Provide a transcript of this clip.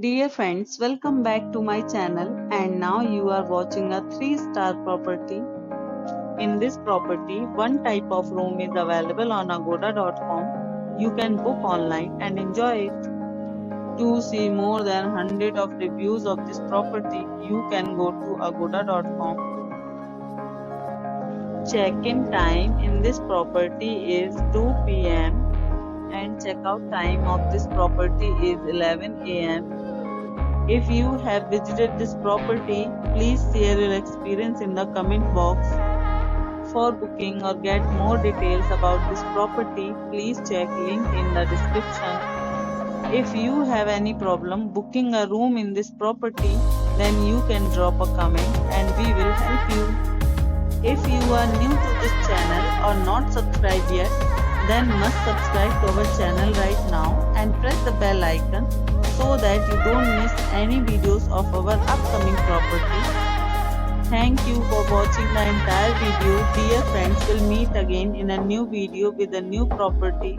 Dear friends, welcome back to my channel, and now you are watching a 3-star property. In this property, one type of room is available on agoda.com. You can book online and enjoy it. To see more than 100 of reviews of this property, you can go to agoda.com. Check-in time in this property is 2 p.m. and check-out time of this property is 11 a.m. If you have visited this property, please share your experience in the comment box. For booking or get more details about this property, please check link in the description. If you have any problem booking a room in this property, then you can drop a comment and we will help you. If you are new to this channel or not subscribed yet, then must subscribe to our channel right now and press the bell icon so that you don't miss any videos of our upcoming property. Thank you for watching the entire video. Dear friends, we'll meet again in a new video with a new property.